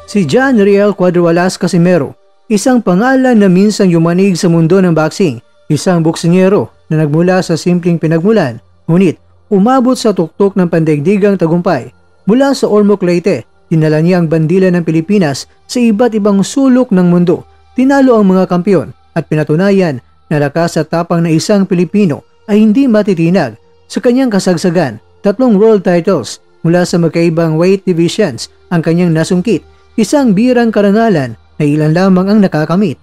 Si John Riel Cuadruelas Casimero, isang pangalan na minsang yumanig sa mundo ng boxing, isang boksingero na nagmula sa simpleng pinagmulan, ngunit umabot sa tuktok ng pandaigdigang tagumpay. Mula sa Ormoc, Leyte, dinala niya ang bandila ng Pilipinas sa iba't ibang sulok ng mundo. Tinalo ang mga kampiyon at pinatunayan na lakas at tapang na isang Pilipino ay hindi matitinag. Sa kanyang kasagsagan, 3 world titles mula sa magkaibang weight divisions ang kanyang nasungkit, isang birang karangalan na ilan lamang ang nakakamit.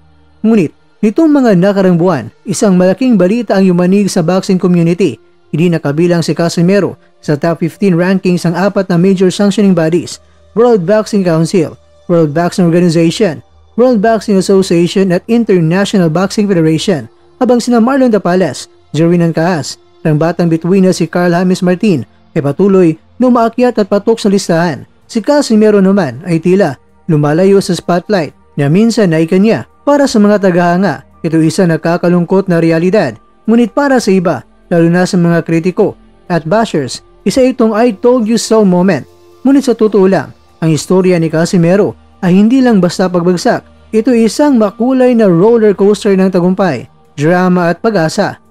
Ngunit, nitong mga nakarang buwan, isang malaking balita ang yumanig sa boxing community. Hindi nakabilang si Casimero sa top 15 rankings ng 4 na major sanctioning bodies: World Boxing Council, World Boxing Organization, World Boxing Association at International Boxing Federation, habang sina Marlon Tapales, Jerwin Ancaas, ng batang bituin na si Carl James Martin ay patuloy na umaakyat at patok sa listahan. Si Casimero naman ay tila lumalayo sa spotlight na minsan na ikanya. Para sa mga tagahanga, ito isa nakakalungkot na realidad. Ngunit para sa iba, lalo na sa mga kritiko at bashers, isa itong I told you so moment. Ngunit sa totoo lang, ang istorya ni Casimero ay hindi lang basta pagbagsak. Ito isang makulay na roller coaster ng tagumpay, drama at pag-asa.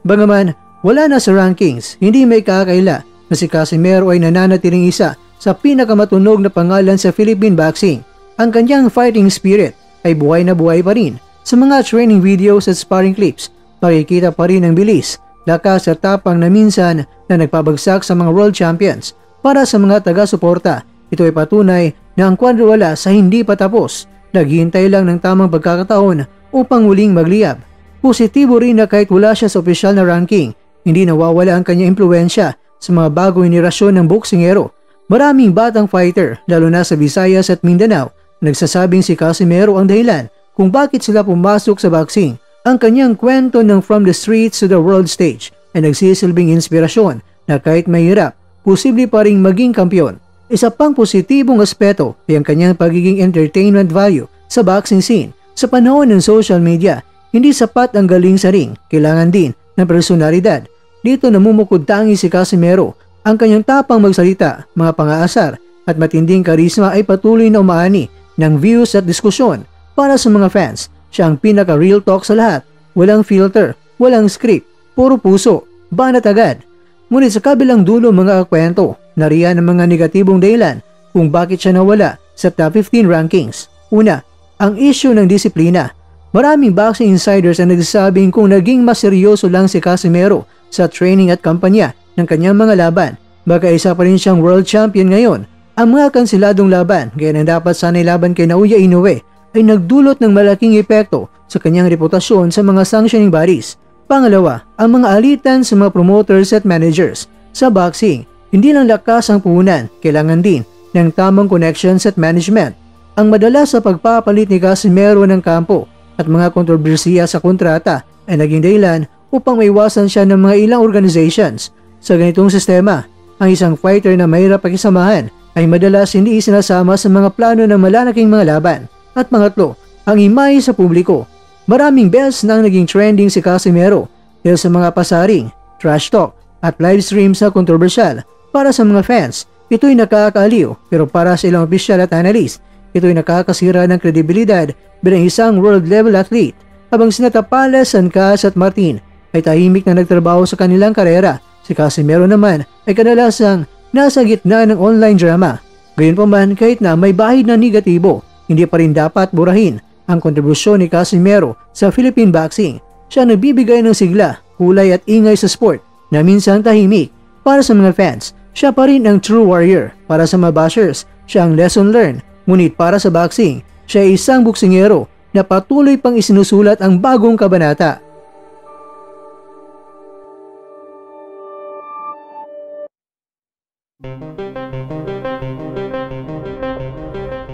Bagaman wala na sa rankings, hindi may kakaila na si Casimero ay nananatiling isa sa pinakamatunog na pangalan sa Philippine boxing. Ang kanyang fighting spirit ay buhay na buhay pa rin. Sa mga training videos at sparring clips, makikita pa rin ang bilis, lakas at tapang na minsan na nagpabagsak sa mga world champions. Para sa mga taga-suporta, ito ay patunay na ang Cuadruelas sa hindi pa tapos. Naghihintay lang ng tamang pagkakataon upang muling magliyab. Positibo rin na kahit wala siya sa opisyal na ranking, hindi nawawala ang kanyang impluensya sa mga bagong henerasyon ng boksingero. Maraming batang fighter, lalo na sa Visayas at Mindanao, nagsasabing si Casimero ang dahilan kung bakit sila pumasok sa boxing. Ang kanyang kwento ng from the streets to the world stage ay nagsisilbing inspirasyon na kahit mahirap, posible pa ring maging kampiyon. Isa pang positibong aspeto ay ang kanyang pagiging entertainment value sa boxing scene. Sa panahon ng social media, hindi sapat ang galing sa ring, kailangan din ng personalidad. Dito namumukod tangi si Casimero. Ang kanyang tapang magsalita, mga pang-aasar at matinding karisma ay patuloy na umaani ng views at diskusyon. Para sa mga fans, siya ang pinaka-real talk sa lahat. Walang filter, walang script, puro puso, banat agad. Ngunit sa kabilang dulo mga kwento, nariyan ang mga negatibong dahilan kung bakit siya nawala sa top 15 rankings. Una, ang issue ng disiplina. Maraming boxing insiders ang nagsasabing kung naging mas seryoso lang si Casimero sa training at kampanya ng kanyang mga laban, baka isa pa rin siyang world champion ngayon. Ang mga kansiladong laban, gaya ng dapat sanay laban kay Naoya Inoue, ay nagdulot ng malaking epekto sa kanyang reputasyon sa mga sanctioning bodies. Pangalawa, ang mga alitan sa mga promoters at managers. Sa boxing, hindi lang lakas ang puhunan, kailangan din ng tamang connections at management. Ang madalas sa pagpapalit ni Casimero ng kampo at mga kontrobersiya sa kontrata ay naging dahilan upang maiwasan siya ng mga ilang organizations. Sa ganitong sistema, ang isang fighter na mahirap pakisamahan ay madalas hindi isinasama sa mga plano ng malalaking mga laban. At pangatlo, ang imahe sa publiko. Maraming beses nang naging trending si Casimero dahil sa mga pasaring, trash talk at live stream sa kontrobersyal. Para sa mga fans, ito'y nakakaaliw, pero para sa ilang opisyal at analyst, ito'y nakakasira ng kredibilidad bilang isang world-level athlete. Habang sina Tapales, Ancaas at Martin ay tahimik na nagtrabaho sa kanilang karera, si Casimero naman ay kadalasang nasa gitna ng online drama. Gayunpaman, kahit na may bahid na negatibo, hindi pa rin dapat burahin ang kontribusyon ni Casimero sa Philippine boxing. Siya nagbibigay ng sigla, kulay at ingay sa sport na minsan tahimik. Para sa mga fans, siya pa rin ang true warrior. Para sa mga bashers, siya ang lesson learned. Ngunit para sa boxing, siya ay isang boksingero na patuloy pang isinusulat ang bagong kabanata.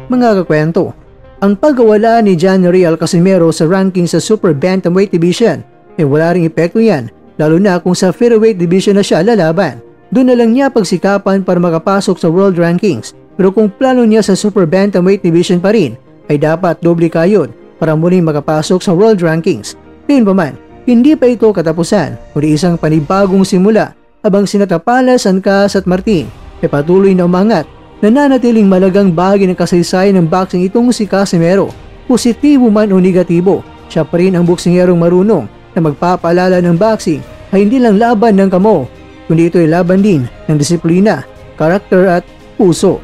Mga kakwento, ang pagkawala ni John Riel Casimero sa ranking sa Super Bantamweight Division ay wala ring epekto yan, lalo na kung sa Featherweight Division na siya lalaban. Doon na lang niya pagsikapan para makapasok sa World Rankings, pero kung plano niya sa Super Bantamweight Division pa rin, ay dapat doble kayod para muling makapasok sa World Rankings. Gayunpaman, hindi pa ito katapusan, kundi isang panibagong simula habang sina Tapales, Ancaas at Martin ay patuloy na umangat. nananatiling malagang bahagi ng kasaysayan ng boxing itong si Casimero. Positibo man o negatibo, siya pa rin ang boksingerong marunong na magpapaalala ng boxing ay hindi lang laban ng kamo, kundi ito ay laban din ng disiplina, karakter at puso.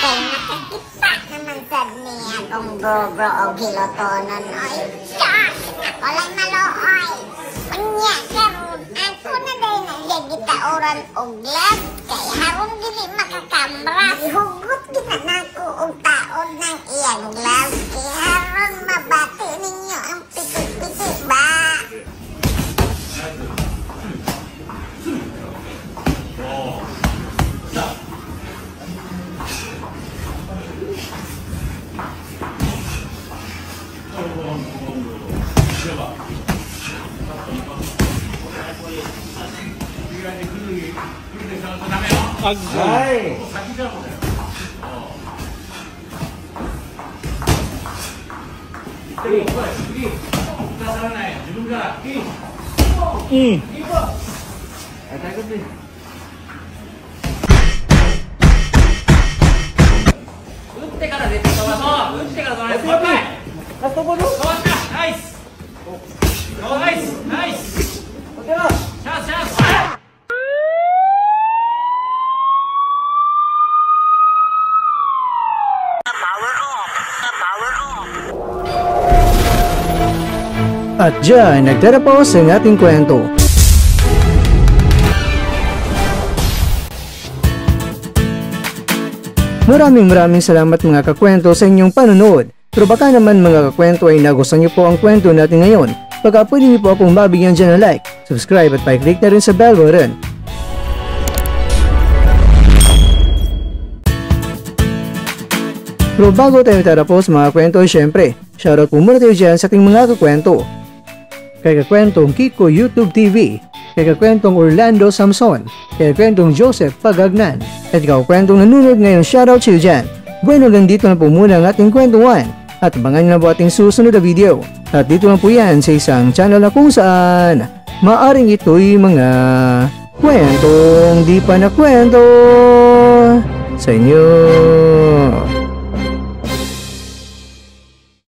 Kaya nakikita naman sad niya kung bro o gilotonon oy. Diyos! Ako lang malooy. Kanya karon ako na dahil nagyagita oran og glad. Kaya haron dili makakamra. Ihugot ginanako og taon ng iyang glad. Kaya haron mabati ninyo ang piti-piti ba? Agay! At dyan, nagtatapos ang ating kwento. Maraming salamat mga kakwento sa inyong panonood. Pero baka naman mga kakwento ay nagustuhan niyo po ang kwento natin ngayon. Baka pwede niyo po akong mabigyan dyan ng like, subscribe at pa-click na rin sa bell button. Pero bago tayo tatapos mga kwento, syempre, shoutout po muna tayo dyan sa ating mga kakwento. Kay kakwentong Kiko YouTube TV, kay kakwentong Orlando Samson, kay kakwentong Joseph Pagagnan, at kakwentong nanonood ngayon, shoutout sa iyo dyan. Bueno, hanggang dito na po muna ang ating kwentuhan, at abangan nyo na po ating susunod na video. At dito lang po yan sa isang channel na kung saan maaring ito'y mga kwentong di pa na kwento sa inyo.